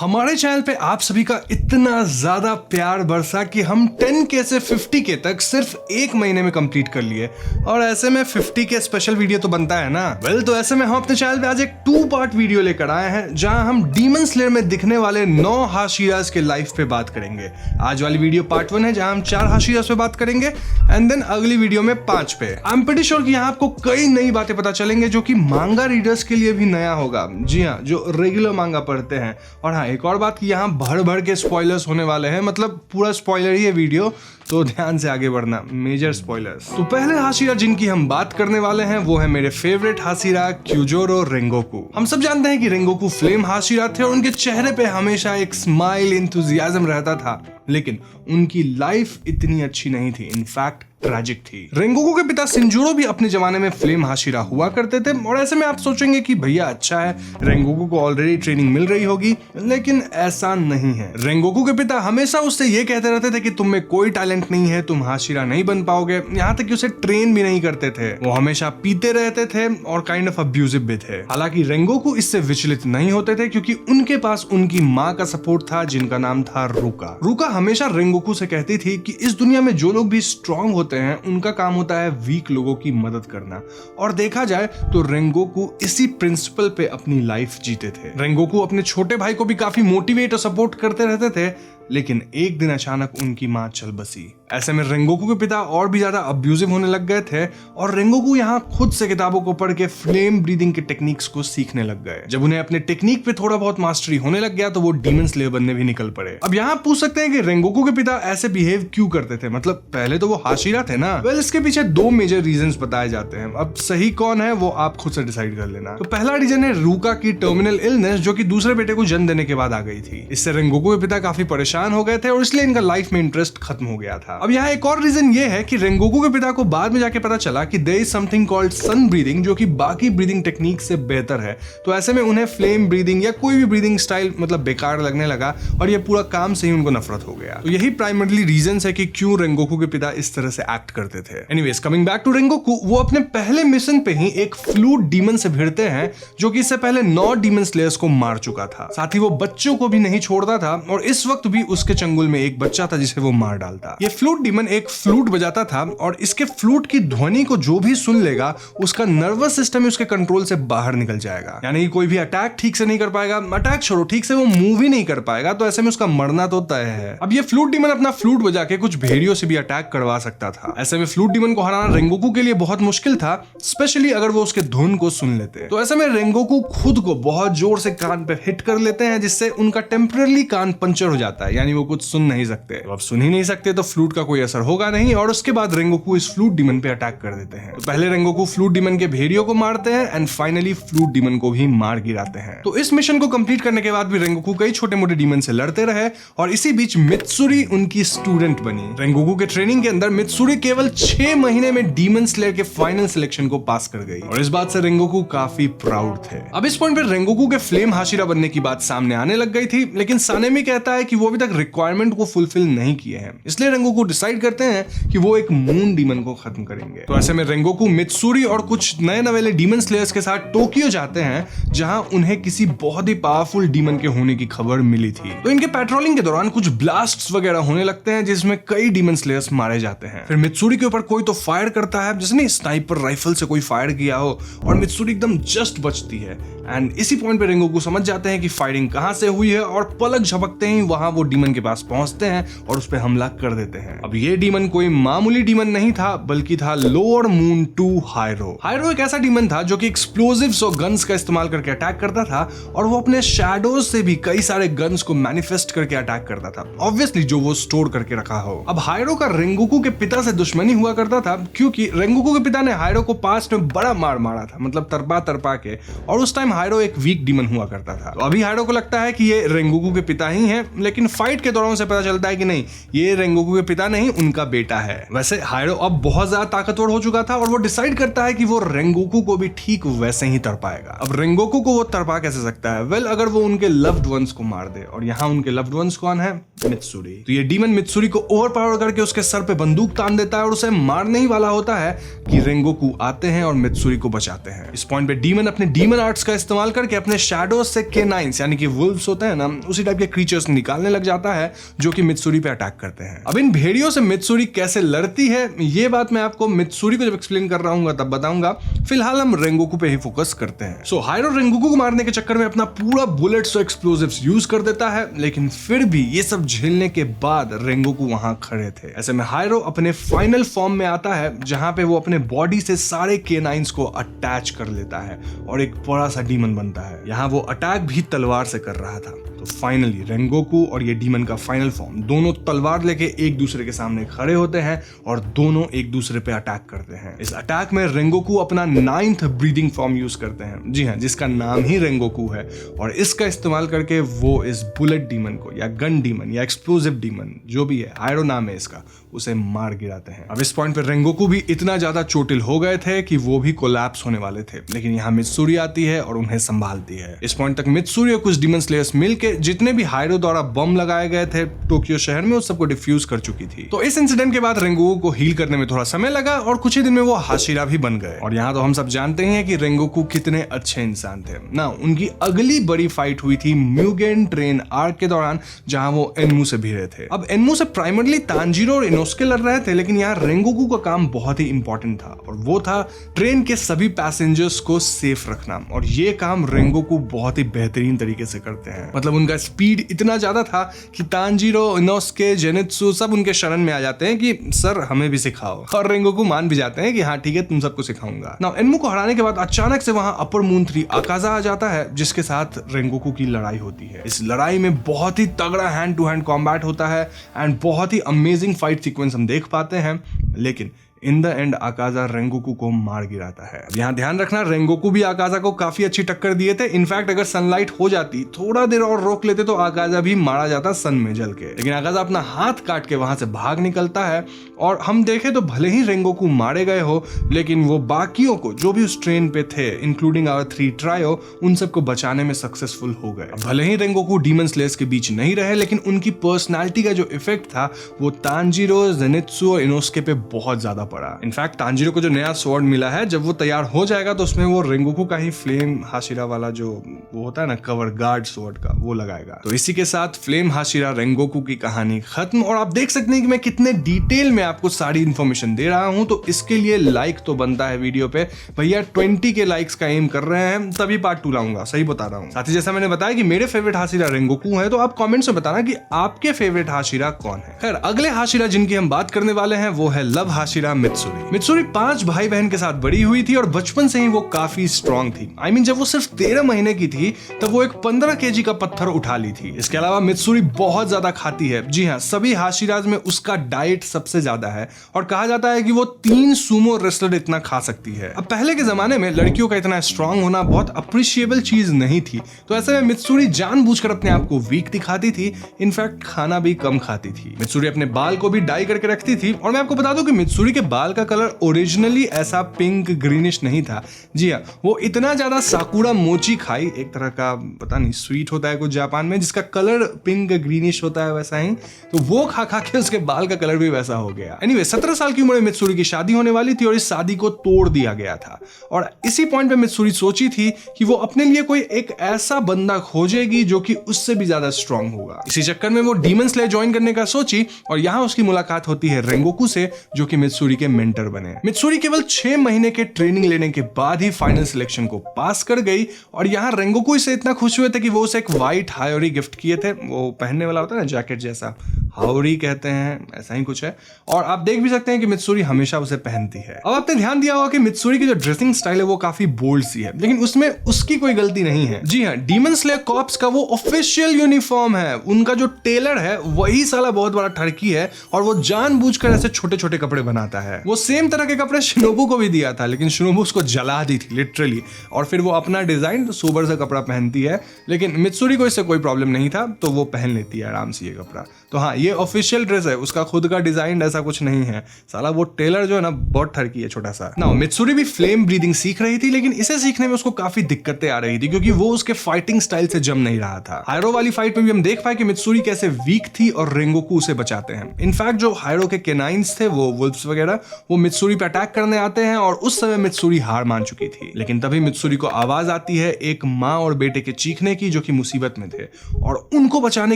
हमारे चैनल पे आप सभी का इतना ज्यादा प्यार बरसा कि हम 10K से 50K तक सिर्फ एक महीने में कंप्लीट कर लिए। और ऐसे में 50K स्पेशल वीडियो तो बनता है ना। तो ऐसे में हम अपने चैनल पे आज एक 2 पार्ट वीडियो लेकर आए हैं जहां हम डीमन स्लेयर में दिखने वाले 9 हाशिरास के लाइफ पे बात करेंगे। आज वाली वीडियो पार्ट 1 है जहां हम 4 हाशिरास पे बात करेंगे एंड देन अगली वीडियो में 5 पे। आई एम प्रीटी श्योर कि यहाँ आपको कई नई बातें पता चलेंगे जो कि मांगा रीडर्स के लिए भी नया होगा। जी हाँ, जो रेगुलर मांगा पढ़ते हैं। और हाँ, एक और बात कि यहाँ भर भर के स्पॉयलर्स होने वाले हैं, मतलब पूरा स्पॉइलर ही है वीडियो, तो ध्यान से आगे बढ़ना, मेजर स्पॉयलर्स। तो पहले हाशिरा जिनकी हम बात करने वाले हैं वो है मेरे फेवरेट हाशिरा क्यूजोरो रेंगोकू। हम सब जानते हैं कि रेंगोकू फ्लेम हाशिरा थे और उनके चेहरे पे हमेशा एक स्माइल, एंथुसियाज्म रहता था, लेकिन उनकी लाइफ इतनी अच्छी नहीं थी, इनफैक्ट ट्रैजिक थी। रेंगोकू के पिता शिंजुरो भी अपने जमाने में फ्लेम हाशिरा हुआ करते थे और ऐसे में आप सोचेंगे कि भैया अच्छा है, रेंगोकू को ऑलरेडी ट्रेनिंग मिल रही होगी, लेकिन ऐसा नहीं है। रेंगोकू के पिता हमेशा उससे ये कहते रहते थे कि तुम में कोई टैलेंट नहीं है, तुम हाशिरा नहीं बन पाओगे, यहाँ तक कि उसे ट्रेन भी नहीं करते थे। वो हमेशा पीते रहते थे और काइंड ऑफ अब्यूजिव भी थे। हालांकि रेंगोकू इससे विचलित नहीं होते थे क्योंकि उनके पास उनकी माँ का सपोर्ट था जिनका नाम था रुका। रुका हमेशा रेंगोकू से कहती थी कि इस दुनिया में जो लोग भी स्ट्रांग होते हैं उनका काम होता है वीक लोगों की मदद करना। और देखा जाए तो रेंगोकू इसी प्रिंसिपल पे अपनी लाइफ जीते थे। रेंगोकू अपने छोटे भाई को भी काफी मोटिवेट और सपोर्ट करते रहते थे, लेकिन एक दिन अचानक उनकी मां चल बसी। ऐसे में रेंगोकू के पिता और भी ज्यादा अब्यूजिव होने लग गए थे और रेंगोकू यहाँ खुद से किताबों को पढ़ के फ्लेम ब्रीदिंग के टेक्निक्स को सीखने लग गए। जब उन्हें अपने टेक्निक पे थोड़ा बहुत मास्टरी होने लग गया तो वो डीमन स्लेयर बनने भी निकल पड़े। अब यहाँ पूछ सकते हैं कि रेंगोकू के पिता ऐसे बिहेव क्यों करते थे, मतलब पहले तो वो हाशिरा थे ना। इसके पीछे 2 मेजर रीजंस बताए जाते हैं। अब सही कौन है वो आप खुद से डिसाइड कर लेना। तो पहला रीजन है रुका की टर्मिनल इलनेस, जो कि दूसरे बेटे को जन्म देने के बाद आ गई थी। इससे रेंगोकू के पिता काफी परेशान हो गए थे और इसलिए इनका लाइफ में इंटरेस्ट खत्म हो गया था। अब यहाँ एक और रीजन ये है कि रेंगोकू के पिता को बाद में जाके पता चला कि there is something called sun breathing, जो कि बाकी ब्रीदिंग टेक्निक से बेहतर है। तो ऐसे में उन्हें फ्लेम ब्रीदिंग या कोई भी ब्रीदिंग स्टाइल मतलब बेकार लगने लगा और ये पूरा काम से ही उनको नफरत हो गया। तो यही प्राइमरली रीजन है कि क्यों रेंगोकू के पिता इस तरह से एक्ट करते थे। Anyways, coming back to Rengoku, वो अपने पहले मिशन पे ही एक फ्लूट डीमन से भिड़ते हैं जो कि इससे पहले 9 डीमन स्लेयर्स को मार चुका था। साथ ही वो बच्चों को भी नहीं छोड़ता था और इस वक्त भी उसके चंगुल में एक बच्चा था जिसे वो मार डालता। ये फ्लूट डीमन एक फ्लूट बजाता था और इसके फ्लूट की ध्वनि को जो भी सुन लेगा उसका नर्वस सिस्टम उसके कंट्रोल से बाहर निकल जाएगा। यानी कोई भी अटैक ठीक से नहीं कर पाएगा, अटैक छोड़ो ठीक से वो मूव ही नहीं कर पाएगा, तो ऐसे में उसका मरना तो तय है। अब ये फ्लूट डीमन अपना फ्लूट बजा के कुछ भेड़ियों से भी अटैक करवा सकता था। ऐसे में फ्लूट डीमन को हराना रेंगोकू के लिए बहुत मुश्किल था, स्पेशली अगर वो उसके धुन को सुन लेते। तो ऐसे में रेंगोकू खुद को बहुत जोर से कान पे हिट कर लेते हैं जिससे उनका टेम्पररी कान पंचर हो जाता है, यानी वो कुछ सुन नहीं सकते। तो अब सुन ही नहीं सकते तो फ्लूट का कोई असर होगा नहीं और उसके बाद रेंगोकू इस फ्लूट डीमन पे अटैक कर देते हैं। तो पहले रेंगोकू फ्लूट डीमन के भेड़ियों को मारते हैं एंड फाइनली फ्लूट डीमन को भी मार गिराते हैं। तो इस मिशन को कंप्लीट करने के बाद भी रेंगोकू कई छोटे मोटे डीमन से लड़ते रहे और इसी बीच मित्सुरी उनकी स्टूडेंट बनी। रेंगोकू के ट्रेनिंग के अंदर मित्सुरी केवल 6 महीने में डीमन स्लेयर के फाइनल सिलेक्शन को पास कर गई और इस बात से रेंगोकू काफी प्राउड थे। अब इस पॉइंट पे रेंगोकू के फ्लेम हाशिरा बनने की बात सामने आने लग गई थी, लेकिन सानेमी कहता है कि वो अभी तक रिक्वायरमेंट को फुलफिल नहीं किए हैं, इसलिए रेंगोकू डिसाइड करते हैं कि वो एक मून डीमन को खत्म करेंगे। तो ऐसे में रेंगोकू मित्सुरी और कुछ नए नवेले डीमन स्लेयर्स के साथ टोक्यो जाते हैं जहां उन्हें किसी बहुत ही पावरफुल डीमन के होने की खबर मिली थी। तो इनके पेट्रोलिंग के दौरान कुछ ब्लास्ट्स वगैरह होने लगते हैं जिसमें कई डीमन स्लेयर्स मारे जाते हैं। फिर मित्सुरी के ऊपर कोई तो फायर करता है, जैसे नहीं स्नाइपर राइफल से कोई फायर किया हो, और मित्सुरी एकदम जस्ट बचती है एंड इसी पॉइंट पे रेंगोकू समझ जाते हैं कि फायरिंग कहां से हुई है और पलक झपकते ही वहां वो डीमन के पास पहुंचते हैं और उस पे हमला कर देते हैं। अब ये डीमन कोई मामूली डीमन नहीं था बल्कि था लोअर मून 2 हायरो। हायरो एक ऐसा डीमन था जो कि एक्सप्लोजिव्स और गन्स का इस्तेमाल करके अटैक करता था और वो अपने शैडोज से भी कई सारे गन्स को मैनिफेस्ट करके अटैक करता था, ऑब्वियसली जो वो स्टोर करके रखा हो। अब हायरो का रेंगोकू के पिता से दुश्मनी हुआ करता था क्योंकि रेंगोकू के पिता ने हायरो को पास्ट में बड़ा मार मारा था, मतलब तरपा के, और उस टाइम हायरो एक वीक डीमन हुआ करता था। तो अभी हायरो को लगता है कि ये रेंगोकू के पिता ही हैं, लेकिन फाइट के दौरान से पता चलता है कि नहीं, ये रेंगोकू के पिता नहीं, उनका बेटा है। वैसे हायरो अब बहुत ज्यादा ताकतवर हो चुका था और वो डिसाइड करता है कि वो रेंगोकू को भी ठीक वैसे ही तड़पाएगा। अब रेंगोकू को वो तड़पा कैसे सकता है? वेल, अगर वो उनके लव्ड वंस को मार दे, और यहाँ उनके लव्ड वंस कौन है? मित्सुरी। तो ये डीमन मित्सुरी को ओवरपावर करके उसके सर पे बंदूक तान देता है और उसे मारने ही वाला होता है कि रेंगोकू आते हैं और मित्सुरी को बचाते हैं। इस पॉइंट पे डीमन अपने डीमन आर्ट्स का इस्तेमाल करके अपने शैडोज से केनाइंस यानी कि वुल्व्स होते हैं ना, उसी टाइप के क्रीचर्स निकालने लग जाता है जो कि मित्सुरी पे अटैक करते हैं। अब इन भेड़ियों से मित्सुरी कैसे लड़ती है, ये बात मैं आपको मित्सुरी को जब एक्सप्लेन कर रहा हूँ तब बताऊंगा। फिलहाल हम रेंगोकू पे ही फोकस करते हैं। सो हायरो रेंगोकू को मारने के चक्कर में अपना पूरा बुलेट्स और एक्सप्लोजिव्स यूज कर देता है, लेकिन फिर भी ये सब झेलने के बाद रेंगोकू वहां खड़े थे। ऐसे में हायरो अपने फाइनल फॉर्म में आता है जहां पे वो अपने बॉडी से सारे केनाइंस को अटैच कर लेता है और एक बड़ा सा डीमन बनता है। यहाँ वो अटैक भी तलवार से कर रहा था। तो फाइनली रेंगोकू और ये डीमन का फाइनल फॉर्म दोनों तलवार लेके एक दूसरे के सामने खड़े होते हैं और दोनों एक दूसरे पे अटैक करते हैं। इस अटैक में रेंगोकू अपना 9th ब्रीदिंग फॉर्म यूज करते हैं, जी हाँ, जिसका नाम ही रेंगोकू है, और इसका इस्तेमाल करके वो इस बुलेट डीमन को या गन डीमन या एक्सप्लोजिव डीमन जो भी है, हायरो नाम है इसका, उसे मार गिराते हैं। अब इस पॉइंट पे रेंगोकू भी इतना ज्यादा चोटिल हो गए थे कि वो भी कोलैप्स होने वाले थे, लेकिन यहाँ मित्सुरी आती है और उन्हें संभालती है। इस पॉइंट तक मित्सुरी और कुछ डीमन स्लेयर्स मिलके जितने भी हायरो द्वारा बम लगाए गए थे टोक्यो शहर में, उस सबको डिफ्यूज कर चुकी थी। तो इस इंसिडेंट के बाद रेंगोकू को हील करने में थोड़ा समय लगा और कुछ ही दिन में वो हाशिरा भी बन गए। और यहाँ तो हम सब जानते हैं कि रेंगोकू कितने अच्छे इंसान थे ना। उनकी अगली बड़ी फाइट हुई थी म्यूगेन ट्रेन आर्क के दौरान, जहां वो एनमू से भिड़े थे। अब एनमू से प्राइमरली तांजीरो और इनोस्के लड़ रहे थे, लेकिन यहाँ रेंगोकू का काम बहुत ही इंपॉर्टेंट था और वो था ट्रेन के सभी पैसेंजर्स को सेफ रखना। और ये काम रेंगोकू बहुत ही बेहतरीन तरीके से करते हैं। मतलब उनका स्पीड इतना ज्यादा था कि तांजीरो, इनोस्के, जेनित्सु सब उनके शरण में आ जाते हैं कि सर हमें भी सिखाओ, और रेंगोकू मान भी जाते हैं कि हाँ ठीक है, तुम सबको सिखाऊंगा। नाउ एनमू को हराने के बाद अचानक से वहां अपर मून 3 आकाजा आ जाता है, जिसके साथ रेंगोकू की लड़ाई होती है। इस लड़ाई में बहुत ही तगड़ा हैंड टू हैंड कॉम्बैट होता है एंड बहुत ही अमेजिंग फाइट सीक्वेंस हम देख पाते हैं, लेकिन in the end Akaza Rengoku को मार गिराता है। यहाँ ध्यान रखना, रेंगोकू भी आकाजा को काफी अच्छी टक्कर दिए थे। इनफैक्ट अगर सनलाइट हो जाती, थोड़ा देर और रोक लेते तो आकाजा भी मारा जाता सन में जल के, लेकिन आकाजा अपना हाथ काट के वहां से भाग निकलता है। और हम देखें तो भले ही रेंगोकू मारे गए हो, लेकिन वो बाकियों को जो भी उस ट्रेन पे थे, इंक्लूडिंग आवर 3 ट्रायो, उन सबको बचाने में सक्सेसफुल हो गए। भले ही रेंगोकू डीमन स्लेयर्स के बीच नहीं रहे, लेकिन उनकी पर्सनालिटी का जो इफेक्ट था वो तांजीरो, जेनित्सु और इनोस्के पे बहुत ज्यादा पड़ा। इनफैक्ट तांजीरो को जो नया स्वॉर्ड मिला है, जब वो तैयार हो जाएगा तो उसमें वो रेंगोकू का ही फ्लेम हाशिरा वाला जो वो होता है ना कवर गार्ड स्वॉर्ड का, वो लगाएगा। तो इसी के साथ फ्लेम हाशिरा रेंगोकू की कहानी खत्म। और आप देख सकते हैं कि मैं कितने डिटेल में आपको सारी इंफॉर्मेशन दे रहा हूं, तो इसके लिए लाइक तो बनता है वीडियो पे। भैया 20 के लाइक्स का एम कर रहे हैं, तभी पार्ट 2 लाऊंगा, सही बता रहा हूं। साथ ही जैसा मैंने बताया कि मेरे फेवरेट हाशिरा रेंगोकू है, तो आप कमेंट्स में बताना कि आपके फेवरेट हाशिरा कौन है। खैर, अगले हाशिरा जिनकी हम बात करने वाले हैं वो है लव हाशिरा मित्सुरी। मित्सुरी 5 भाई बहन के साथ बड़ी हुई थी और बचपन से ही वो काफी स्ट्रांग थी। I mean, जब वो सिर्फ 13 महीने की थी तब वो एक 15 kg का पत्थर उठा ली थी। इसके अलावा मित्सुरी बहुत ज्यादा खाती है। जी हाँ, सभी हाशिराज में उसका डाइट सबसे ज्यादा है और कहा जाता है कि वो 3 सुमो रेसलर इतना खा सकती है। अब पहले के जमाने में लड़कियों का इतना स्ट्रांग होना बहुत अप्रिशिएबल चीज नहीं थी, तो ऐसे में मित्सुरी जानबूझकर अपने आप को वीक दिखाती थी। इनफैक्ट खाना भी कम खाती थी। मित्सुरी अपने बाल को भी डाई करके रखती थी। और मैं आपको बता दूं कि मित्सुरी के बाल का कलर ओरिजिनली ऐसा पिंक ग्रीनिश नहीं था। जी हाँ, वो इतना ज्यादा साकुरा मोची खाई, एक तरह का पता नहीं स्वीट होता है कुछ जापान में जिसका कलर पिंक ग्रीनिश होता है, वैसा ही, तो वो खा खा के उसके बाल का कलर भी वैसा हो गया। एनीवे, 17 साल की उम्र में मित्सुरी की शादी होने वाली थी और इस शादी को तोड़ दिया गया था। और इसी पॉइंट पे मित्सुरी सोची थी कि वो अपने लिए कोई एक ऐसा बंदा खोजेगी जो कि उससे भी ज्यादा स्ट्रांग होगा। इसी चक्कर में वो डीमन स्लेयर ज्वाइन करने का सोची और यहाँ उसकी मुलाकात होती है रेंगोकू से, जो कि मित्सुरी के मेंटर बने। मित्सुरी केवल 6 महीने के ट्रेनिंग लेने के बाद ही फाइनल सिलेक्शन को पास कर गई और यहाँ रेंगोकू से इतना खुश हुए थे कि वो उसे एक व्हाइट हायोरी गिफ्ट किए थे। वो पहनने वाला होता है ना जैकेट जैसा, हाउरी कहते हैं, ऐसा ही कुछ है। और आप देख भी सकते हैं कि मित्सुरी हमेशा उसे पहनती है। अब आपने ध्यान दिया होगा कि मित्सुरी की जो ड्रेसिंग स्टाइल है वो काफी बोल्ड सी है, लेकिन उसमें उसकी कोई गलती नहीं है। जी हाँ, डीमन स्लेयर कॉर्प्स का वो ऑफिशियल यूनिफॉर्म है। उनका जो टेलर है वही साला बहुत बड़ा ठरकी है और वो जानबूझकर ऐसे छोटे छोटे कपड़े बनाता है। वो सेम तरह के कपड़े शिनोबू को भी दिया था, लेकिन शिनोबू उसको जला दी थी लिटरली, और फिर वो अपना डिजाइन सोबर सा कपड़ा पहनती है। लेकिन मित्सुरी को इससे कोई प्रॉब्लम नहीं था, तो वो पहन लेती है आराम से ये कपड़ा। तो हाँ, ये ऑफिशियल ड्रेस है, उसका खुद का डिजाइन ऐसा कुछ नहीं है। साला वो टेलर जो है ना बहुत ठरकी है छोटा सा। ना मित्सुरी भी फ्लेम ब्रीदिंग सीख रही थी, लेकिन इसे सीखने में उसको काफी दिक्कतें आ रही थी क्योंकि वो उसके फाइटिंग स्टाइल से जम नहीं रहा था। हायरो वाली फाइट में भी हम देख पाए कि मित्सुरी कैसे वीक थी और रेंगोकू उसे बचाते हैं। इनफैक्ट जो हायरो के केनाइंस थे, वो वुल्फ्स वगैरह, वो मित्सुरी पे अटैक करने आते हैं और उस समय मित्सुरी हार मान चुकी थी। लेकिन तभी मित्सुरी को आवाज आती है एक माँ और बेटे के चीखने की, जो कि मुसीबत में थे, और उनको बचाने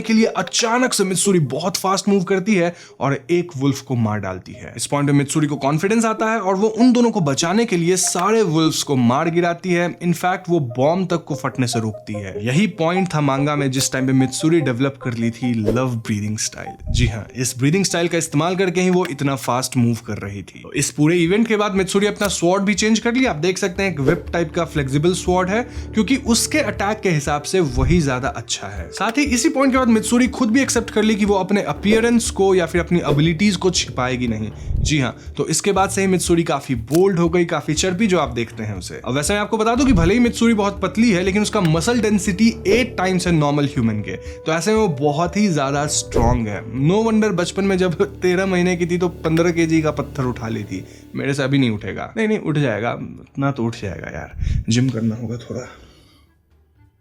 के लिए अचानक से मित्सुरी बहुत फास्ट मूव करती है और एक वुल्फ को मार डालती है। इस पॉइंट पे मित्सुरी को कॉन्फिडेंस आता है और वो उन दोनों को बचाने के लिए सारे वुल्फ्स को मार गिराती है। इनफैक्ट वो बॉम्ब तक को फटने से रोकती है। यही पॉइंट था मांगा में जिस टाइम पे मित्सुरी डेवलप कर ली थी लव ब्रीदिंग स्टाइल। जी हाँ, इस ब्रीदिंग स्टाइल का इस्तेमाल करके ही वो इतना फास्ट मूव कर रही थी। तो इस पूरे इवेंट के बाद मित्सुरी अपना स्वॉर्ड भी चेंज कर लिया। आप देख सकते हैं एक व्हिप टाइप का फ्लेक्सिबल स्वॉर्ड है, क्योंकि उसके अटैक के हिसाब से वही ज्यादा अच्छा है। साथ ही इसी पॉइंट के बाद मित्सुरी खुद भी एक्सेप्ट कर ली कि वो अपने अपीयरेंस को या फिर अपनी एबिलिटीज को छिपाएगी नहीं। जी हाँ, तो इसके बाद से ही मित्सुरी काफी बोल्ड हो गई, काफी चर्बी जो आप देखते हैं उसे। अब वैसे मैं आपको बता दूं कि भले ही मित्सुरी बहुत पतली है, लेकिन उसका मसल डेंसिटी 8 टाइम्स है नॉर्मल ह्यूमन के, तो ऐसे में वो बहुत ही ज्यादा स्ट्रांग है। नो वंडर बचपन में जब 13 महीने की थी तो 15 kg का पत्थर उठा ली थी। मेरे से अभी नहीं उठेगा। नहीं उठ जाएगा, उतना तो उठ जाएगा यार, जिम करना होगा थोड़ा।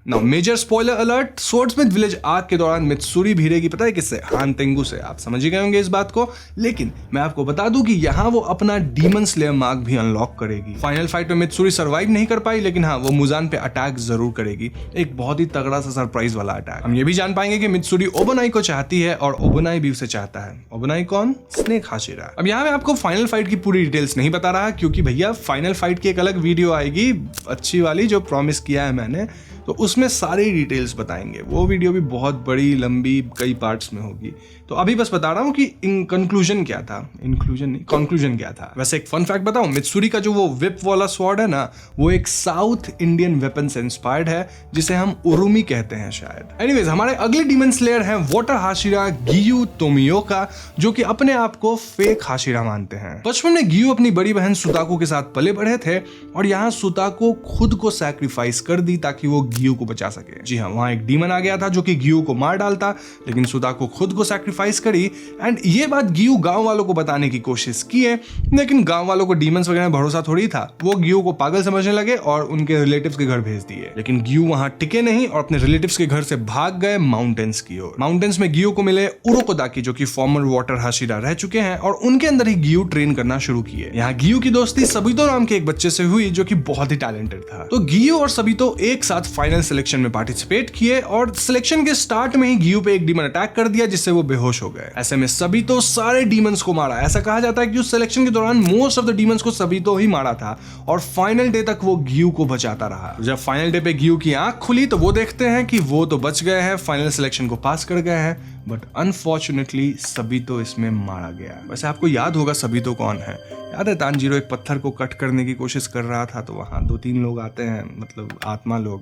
Now major spoiler alert, swordsmith village arc के दौरान मित्सुरी भिड़ेगी पता है किससे? हान तेंगू से। आप समझ ही गए होंगे इस बात को, लेकिन मैं आपको बता दूं कि यहाँ वो अपना डीमन स्लेयर मार्क भी अनलॉक करेगी। फाइनल फाइट में मित्सुरी सर्वाइव नहीं कर पाई, लेकिन हाँ, वो मुजान पे अटैक जरूर करेगी, एक बहुत ही तगड़ा सा सरप्राइज वाला अटैक। हम ये भी जान पाएंगे कि मित्सुरी ओबोनाई को चाहती है और ओबोनाई भी उसे चाहता है। ओबोनाई कौन? Snake Hashira. अब यहाँ मैं आपको फाइनल फाइट की पूरी डिटेल्स नहीं बता रहा, क्योंकि भैया फाइनल फाइट की एक अलग वीडियो आएगी अच्छी वाली, जो प्रॉमिस किया है मैंने, तो उसमें सारी डिटेल्स बताएंगे। वो वीडियो भी बहुत बड़ी लंबी कई पार्ट्स में होगी। तो अभी बस बता रहा हूँ कि कंक्लूजन क्या था, इंक्लूजन नहीं, कंक्लूजन क्या था। वैसे एक फन फैक्ट बताऊं, मित्सुरी का जो वो विप वाला स्वॉर्ड है ना, वो एक साउथ इंडियन वेपन से इंस्पायर्ड है, जिसे हम उरुमी कहते हैं शायद। एनीवेज, हमारे अगले डीमन स्लेयर हैं वाटर हाशिरा गियू तोमियोका, जो कि अपने आप को फेक हाशिरा मानते हैं। बचपन में गियू अपनी बड़ी बहन सुताको के साथ पले बढ़े थे, और यहाँ सुताको खुद को सैक्रिफाइस कर दी ताकि वो गियू को बचा सके। जी हाँ, वहां एक डीमन आ गया था जो कि गियू को मार डालता, लेकिन सुताको खुद को सैक्रिफाइस करी। एंड ये बात गियू गांव वालों को बताने की कोशिश की है, लेकिन गांव वालों को डीमंस वगैरह भरोसा थोड़ी था। वो गियू को पागल समझने लगे और उनके रिलेटिव्स के घर भेज दिए। लेकिन गियू वहां टिके नहीं और अपने रिलेटिव्स के घर से भाग गए माउंटेन्स की ओर। माउंटेन्स में गियू को मिले उरोकोदाकी, जो कि फॉर्मर वाटर हाशिरा रह चुके हैं, और उनके अंदर ही गियू ट्रेन करना शुरू किए। यहाँ गियू की दोस्ती सबीतो नाम के एक बच्चे से हुई, जो कि बहुत ही टैलेंटेड था। तो गियू और सबीतो एक साथ फाइनल सिलेक्शन में पार्टिसिपेट किए, और सिलेक्शन के स्टार्ट में ही गियू पे एक डीमन अटैक कर दिया, जिससे वो बेहोश हो गए। ऐसे में सबीतो सारे डीमंस को मारा। ऐसा कहा जाता है कि उस सिलेक्शन के दौरान मोस्ट ऑफ द डीमंस को सबीतो ही मारा था, और फाइनल डे तक वो गियू को बचाता रहा। जब फाइनल डे पे गियू की आंख खुली तो वो देखते हैं कि वो तो बच गए हैं, फाइनल सिलेक्शन को पास कर गए हैं, बट अनफॉर्चुनेटली सबीतो इसमें मारा गया। वैसे आपको याद होगा सबीतो कौन है? याद है तानजीरो एक पत्थर को कट करने की कोशिश कर रहा था, तो वहां 2-3 लोग आते हैं, मतलब आत्मा लोग,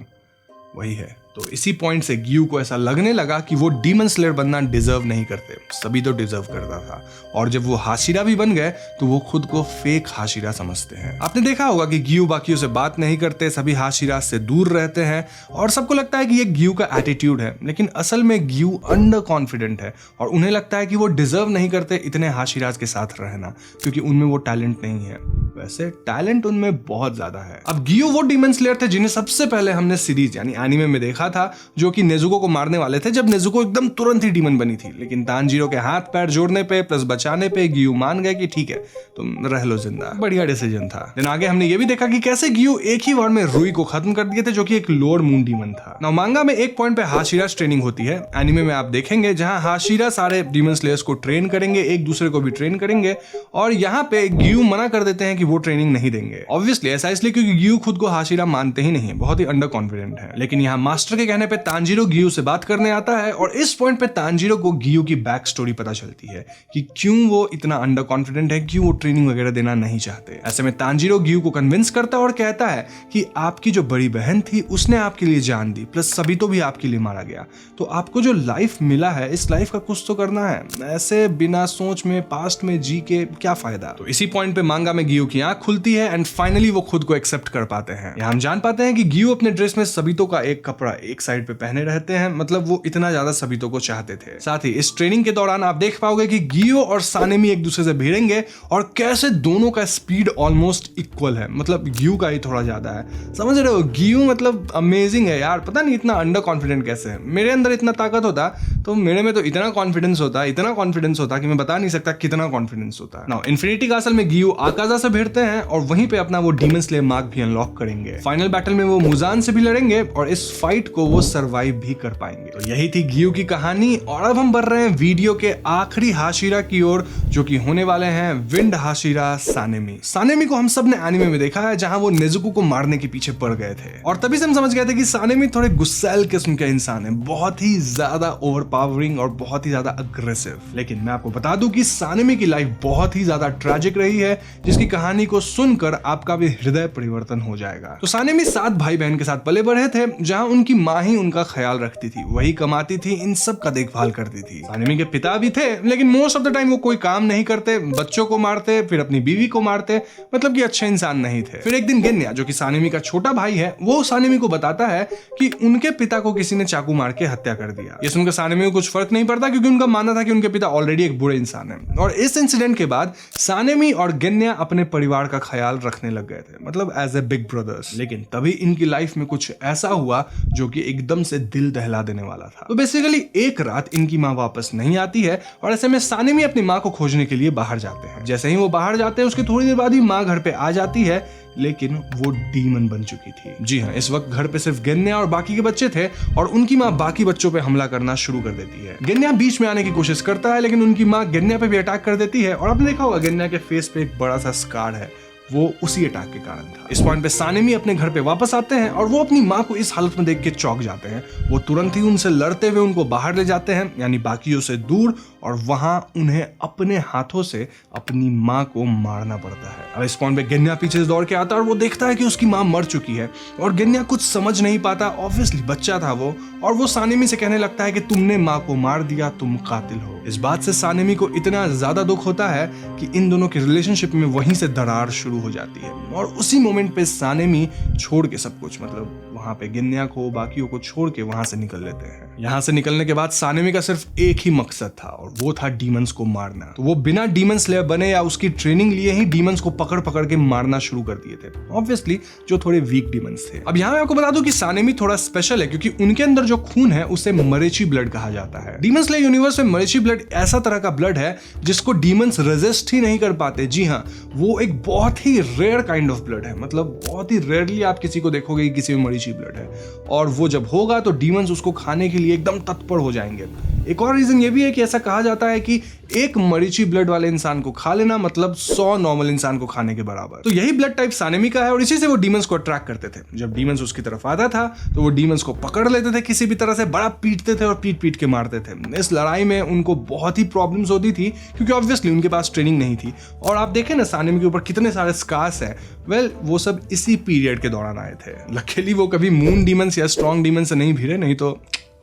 वही है। तो इसी पॉइंट से गियू को ऐसा लगने लगा कि वो डीमन स्लेयर बनना डिजर्व नहीं करते, सभी तो डिजर्व करता था। और जब वो हाशिरा भी बन गए तो वो खुद को फेक हाशिरा समझते हैं। आपने देखा होगा कि गियू बाकियों से बात नहीं करते, सभी हाशिरा से दूर रहते हैं, और सबको लगता है कि ये गियू का एटीट्यूड है, लेकिन असल में गियू अंडर कॉन्फिडेंट है, और उन्हें लगता है कि वो डिजर्व नहीं करते इतने हाशिराज के साथ रहना, क्योंकि उनमें वो टैलेंट नहीं है। वैसे टैलेंट उनमें बहुत ज्यादा है। अब गियू वो डीमन स्लेयर थे जिन्हें सबसे पहले हमने सीरीज यानी एनीमे में देखा था, जो कि नेजुको को मारने वाले थे जब नेजुको एकदम तुरंत ही डीमन बनी थी। लेकिन तानजीरो के हाथ पैर जोड़ने पे प्लस बचाने पे गियू मान गए कि ठीक है तुम रह लो जिंदा। बढ़िया डिसीजन था। दिन आगे हमने ये भी देखा कि कैसे गियू एक ही वार में रुई को खत्म कर दिए थे, जो कि एक लोअर मून डीमन था। नाउ मांगा में एक पॉइंट पे हाशिरास ट्रेनिंग होती है, एनीमे में आप देखेंगे, जहां हाशिरा सारे डीमन स्लेयर्स को ट्रेन करेंगे, एक दूसरे को भी ट्रेन करेंगे, और यहाँ पे गियू मना कर देते हैं कि वो ट्रेनिंग नहीं देंगे। ऑब्वियसली ऐसा इसलिए क्योंकि गियू खुद को हाशिरा मानते ही नहीं है, बहुत ही अंडर कॉन्फिडेंट है। लेकिन यहाँ मास्टर मास्टर के कहने पे तांजीरो गियू से बात करने आता है और इस पॉइंट पे तांजीरो को गियू की बैक स्टोरी पता चलती है कि क्यों वो इतना अंडर कॉन्फिडेंट है, क्यों वो ट्रेनिंग वगैरह देना नहीं चाहते। ऐसे में तांजीरो गियू को कन्विंस करता है और कहता है कि आपकी जो बड़ी बहन थी उसने आपके लिए जान दी, प्लस सभी तो भी आपके लिए मारा गया, तो आपको जो लाइफ मिला है इस लाइफ का कुछ तो करना है, ऐसे बिना सोच में पास्ट में जी के क्या फायदा। तो इसी पॉइंट पे मांगा में गियू की आंख खुलती है एंड फाइनली वो खुद को एक्सेप्ट कर पाते हैं। यहाँ हम जान पाते हैं कि गियू अपने ड्रेस में सबीतो का एक कपड़ा एक साइड पे पहने रहते हैं, मतलब वो इतना ज्यादा सबीतो को चाहते थे। साथ ही इस ट्रेनिंग के दौरान आप देख पाओगे कि गियू और सानेमी एक दूसरे से भिड़ेंगे और कैसे दोनों का स्पीड ऑलमोस्ट इक्वल है, मतलब गियू का ही थोड़ा ज्यादा है। समझ रहे हो, गियू मतलब अमेजिंग है यार, पता नहीं इतना अंडर कॉन्फिडेंट कैसे है। मेरे अंदर इतना ताकत होता तो मेरे में तो इतना कॉन्फिडेंस होता कि मैं बता नहीं सकता कितना कॉन्फिडेंस होता। नाउ इन्फिनिटी कासल में गियू आकाजा से भिड़ते हैं और वहीं पे अपना वो डीमन स्लेयर मार्क भी अनलॉक करेंगे। फाइनल बैटल में वो मुजान से भी लड़ेंगे और इस फाइट को वो सरवाइव भी कर पाएंगे। तो यही थी गियू की कहानी और अब हम बढ़ रहे हैं वीडियो के आखिरी हाशिरा की ओर, जो कि होने वाले हैं विंड हाशिरा सानेमी। सानेमी को हम सब ने एनिमे में देखा है जहां वो नेजुको को मारने के पीछे पड़ गए थे और तभी से हम समझ गए थे कि सानेमी थोड़े गुस्सैल किस्म के इंसान है, बहुत ही ज्यादा ओवरपावरिंग और बहुत ही ज्यादा अग्रेसिव। लेकिन मैं आपको बता दूं कि सानेमी की लाइफ बहुत ही ज्यादा ट्रैजिक रही है, जिसकी कहानी को सुनकर आपका भी हृदय परिवर्तन हो जाएगा। तो सानेमी 7 भाई बहन के साथ पले बढ़े थे, जहां उनकी माँ ही उनका ख्याल रखती थी, वही कमाती थी, इन सब का देखभाल करती थी। सानेमी के पिता भी थे लेकिन मोस्ट ऑफ द टाइम वो कोई काम नहीं करते, बच्चों को मारते, फिर अपनी बीवी को मारते, मतलब कि अच्छे इंसान नहीं थे। फिर एक दिन गेन्या, जो कि सानेमी का छोटा भाई है, वो सानेमी को बताता है कि उनके पिता को किसी ने चाकू मार के हत्या कर दिया। ये सुनकर सानेमी को कुछ फर्क नहीं पड़ता क्योंकि उनका मानना था कि उनके पिता ऑलरेडी एक बुरे इंसान है। और इस इंसिडेंट के बाद सानेमी और गेन्या अपने परिवार का ख्याल रखने लग गए थे, मतलब एज ए बिग ब्रदर्स। लेकिन तभी इनकी लाइफ में कुछ ऐसा हुआ जो कि एकदम से दिल दहला देने वाला था। तो बेसिकली एक रात इनकी माँ वापस नहीं आती है और ऐसे में सानेमी अपनी माँ को खोजने के लिए बाहर जाते हैं। जैसे ही वो बाहर जाते हैं उसके थोड़ी देर बाद ही माँ घर पे आ जाती है, लेकिन वो डीमन बन चुकी थी। जी हाँ, इस वक्त घर पे सिर्फ गेन्या और बाकी के बच्चे थे और उनकी माँ बाकी बच्चों पे हमला करना शुरू कर देती है। गेन्या बीच में आने की कोशिश करता है लेकिन उनकी माँ गेन्या पे भी अटैक कर देती है और आपने देखा होगा गेन्या के फेस पे एक बड़ा सा स्कार है, वो उसी अटैक के कारण था। इस पॉइंट पे सानेमी अपने घर पे वापस आते हैं और वो अपनी माँ को इस हालत में देख के चौंक जाते हैं। वो तुरंत ही उनसे लड़ते हुए उनको बाहर ले जाते हैं, यानी बाकियों से दूर, और वहां उन्हें अपने हाथों से अपनी माँ को मारना पड़ता है। अब इस पॉइंट पे गेन्या पीछे से दौड़ के आता है और वो देखता है कि उसकी माँ मर चुकी है और गेन्या कुछ समझ नहीं पाता, ऑब्वियसली बच्चा था वो, और वो सानेमी से कहने लगता है कि तुमने माँ को मार दिया, तुम कातिल हो। इस बात से सानेमी को इतना ज्यादा दुख होता है कि इन दोनों के रिलेशनशिप में वहीं से दरार शुरू हो जाती है और उसी मोमेंट पे सानेमी छोड़ के सब कुछ, मतलब वहां पे गेन्या को बाकियों को छोड़ के वहां से निकल लेते हैं। यहाँ से निकलने के बाद सानेमी का सिर्फ एक ही मकसद था और वो था डीमंस को मारना। तो वो बिना डीमन स्लेयर बने या उसकी ट्रेनिंग लिए ही डीमंस को पकड़ पकड़ के मारना शुरू कर दिए थे, ऑब्वियसली जो थोड़े वीक डीमंस थे। अब यहाँ मैं आपको बता दूं कि सानेमी थोड़ा स्पेशल है क्योंकि उनके अंदर जो खून है उसे मरेची ब्लड कहा जाता है। डीमन स्लेयर यूनिवर्स में मरेची ब्लड ऐसा तरह का ब्लड है जिसको डीमंस रेजिस्ट ही नहीं कर पाते। जी हाँ, वो एक बहुत ही रेयर काइंड ऑफ ब्लड है, मतलब बहुत ही रेयरली आप किसी को देखोगे कि किसी में मरीची ब्लड है, और वो जब होगा तो डीमंस उसको खाने के लिए एकदम तत्पर हो जाएंगे। एक और रीजन ये भी है कि ऐसा कहा जाता है कि एक मरीची ब्लड वाले इंसान को खा लेना मतलब 100 नॉर्मल इंसान को खाने के बराबर। तो यही ब्लड टाइप सानेमी का है और इसी से वो डीमंस को अट्रैक्ट करते थे। जब डीमंस उसकी तरफ आता था तो वो डीमंस को पकड़ लेते थे, किसी भी तरह से बड़ा पीटते थे और पीट पीट के मारते थे। इस लड़ाई में उनको बहुत ही प्रॉब्लम्स होती थी क्योंकि ऑब्वियसली उनके पास ट्रेनिंग नहीं थी। और आप देखें ना सानेमी के ऊपर कितने सारे स्कार्स हैं, वेल वो सब इसी पीरियड के दौरान आए थे। लकीली वो कभी मून डीमंस या स्ट्रॉन्ग डीमंस से नहीं भिड़े, नहीं तो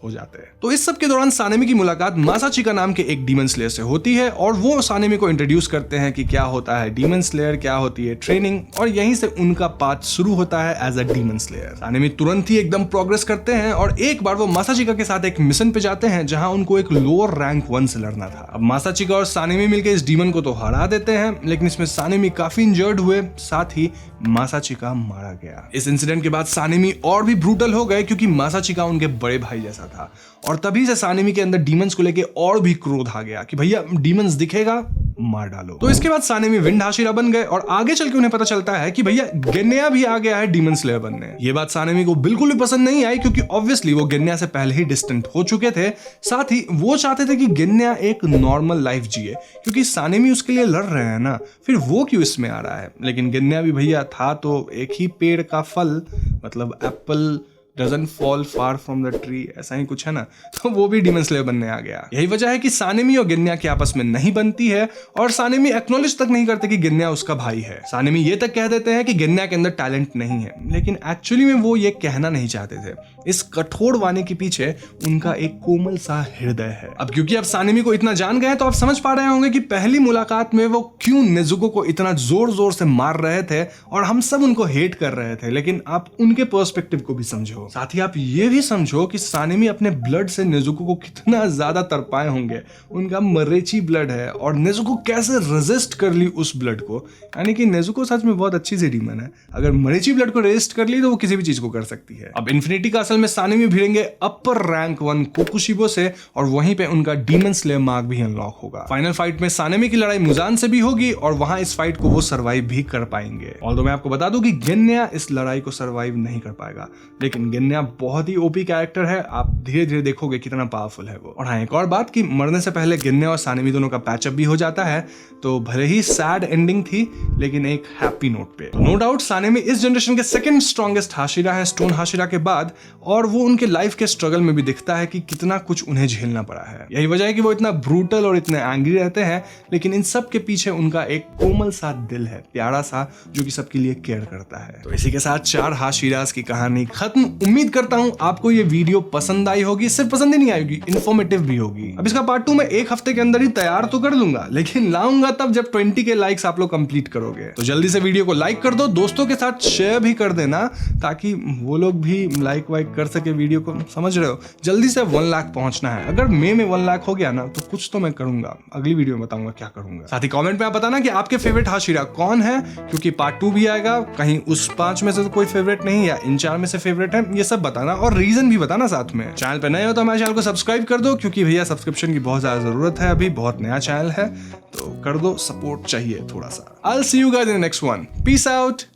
हो जाते हैं। तो इस सब के दौरान सानेमी की मुलाकात मासाचिका नाम के एक डीमन स्लेयर से होती है और वो सानेमी को इंट्रोड्यूस करते हैं कि क्या होता है डीमन स्लेयर, क्या होती है ट्रेनिंग, और यहीं से उनका पाथ शुरू होता है as a demon slayer. Sanemi तुरंत ही एकदम प्रोग्रेस करते हैं और एक बार वो मासाचिका के साथ एक मिशन पे जाते हैं जहां उनको एक लोअर रैंक 1 से लड़ना था। अब मासाचिका और सानेमी मिलकर इस डीमन को तो हरा देते हैं, लेकिन इसमें सानेमी काफी इंजर्ड हुए, साथ ही मासाचिका मारा गया। इस इंसिडेंट के बाद सानेमी और भी ब्रूटल हो गए क्योंकि मासाचिका उनके बड़े भाई जैसा था और तभी से सानेमी के अंदर डीमंस को लेके और भी क्रोध आ गया कि भैया डीमंस दिखेगा मार डालो। तो इसके बाद सानेमी विंड हाशिरा बन गए और आगे चल के उन्हें पता चलता है कि भैया गेन्या भी आ गया है डीमन स्लेयर बनने। ये बात सानेमी को बिल्कुल भी पसंद नहीं आई क्योंकि ऑब्वियसली वो गेन्या से पहले ही डिस्टेंट हो चुके थे, साथ ही वो चाहते थे कि गेन्या एक नॉर्मल लाइफ जिए क्योंकि सानेमी उसके लिए लड़ रहे हैं ना, फिर वो क्यों इसमें आ रहा है। लेकिन गेन्या भी भैया था तो एक ही पेड़ का फल, मतलब Apple doesn't fall far from the tree, ऐसा ही कुछ है ना, तो वो भी डीमन स्लेयर बनने आ गया। यही वजह है कि सानेमी और गिन्या की आपस में नहीं बनती है और सानेमी एक्नॉलेज तक नहीं करते कि गिन्या उसका भाई है। सानेमी ये तक कह देते हैं कि गिन्या के अंदर टैलेंट नहीं है, लेकिन एक्चुअली में वो ये कहना नहीं चाहते थे। इस कठोर वाणी के पीछे उनका एक कोमल सा हृदय है। अब क्योंकि आप सानेमी को इतना जान गए तो आप समझ पा रहे होंगे कि पहली मुलाकात में वो क्यों नेजुको को इतना जोर जोर से मार रहे थे और हम सब उनको हेट कर रहे थे, लेकिन आप उनके पर्सपेक्टिव को भी समझो। साथ ही आप ये भी समझो कि सानेमी अपने ब्लड से नेजुको को कितना ज्यादा तरपाए होंगे। उनका मरेची ब्लड है और नेजुको कैसे रेजिस्ट कर ली उस ब्लड को, यानी कि नेजुको सच में बहुत अच्छी सी डीमन है। अगर मरेची ब्लड को रेजिस्ट कर ली तो वो किसी भी चीज को कर सकती है। अब इन्फिनिटी कासल में सानेमी भिड़ेंगे अपर रैंक 1 कोकुशिबो से और वहीं पे उनका डीमन स्लेयर मार्क भी अनलॉक होगा। फाइनल फाइट में सानेमी की लड़ाई मुजान से भी होगी और वहां इस फाइट को वो सर्वाइव भी कर पाएंगे। ऑल्दो मैं आपको बता दूं कि गिन्या इस लड़ाई को सर्वाइव नहीं कर पाएगा, लेकिन गिन्या बहुत ही ओपी कैरेक्टर है। आप धीरे धीरे देखोगे कितना पावरफुल है वो। और हाँ, एक और बात कि मरने से पहले गिन्या और सानेमी दोनों का पैचअप भी हो जाता है, तो भले ही सैड एंडिंग थी लेकिन एक हैप्पी नोट पे। नो डाउट सानेमी इस जनरेशन के सेकंड स्ट्रॉन्गेस्ट हाशिरा है स्टोन हाशिरा के बाद, और वो उनके लाइफ के स्ट्रगल में भी दिखता है कि कितना कुछ उन्हें झेलना पड़ा है। यही वजह है कि वो इतना ब्रूटल और इतने एंग्री रहते हैं, लेकिन इन सब के पीछे उनका एक कोमल सा दिल है, प्यारा सा, जो कि सबके लिए केयर करता है। तो इसी के साथ 4 हाशिरास की कहानी खत्म। उम्मीद करता हूं आपको ये वीडियो पसंद आई होगी। सिर्फ पसंद ही नहीं आएगी, इन्फॉर्मेटिव भी होगी। अब इसका पार्ट 2 मैं 1 हफ्ते के अंदर ही तैयार तो कर लूंगा, लेकिन लाऊंगा तब जब 20 के लाइक्स आप लोग कंप्लीट करोगे। तो जल्दी से वीडियो को लाइक कर दो, दोस्तों के साथ शेयर भी कर देना, ताकि वो लोग भी लाइक वाइक कर सके वीडियो को। समझ रहे हो, जल्दी से 1 लाख पहुंचना है। अगर मई में 1 लाख हो गया ना तो कुछ तो मैं करूंगा, अगली वीडियो में बताऊंगा क्या करूंगा। साथ ही कमेंट में आप बताना कि आपके फेवरेट हाशिरा कौन है, क्योंकि पार्ट 2 भी आएगा। कहीं उस 5 में से तो कोई फेवरेट नहीं या इन 4 में से फेवरेट है, ये सब बताना और रीजन भी बताना साथ में। चैनल पे नए हो तो हमारे चैनल को सब्सक्राइब कर दो, क्योंकि भैया सब्सक्रिप्शन की बहुत ज्यादा जरूरत है। अभी बहुत नया चैनल है तो कर दो, सपोर्ट चाहिए थोड़ा सा। I'll see you guys in the next one. Peace out.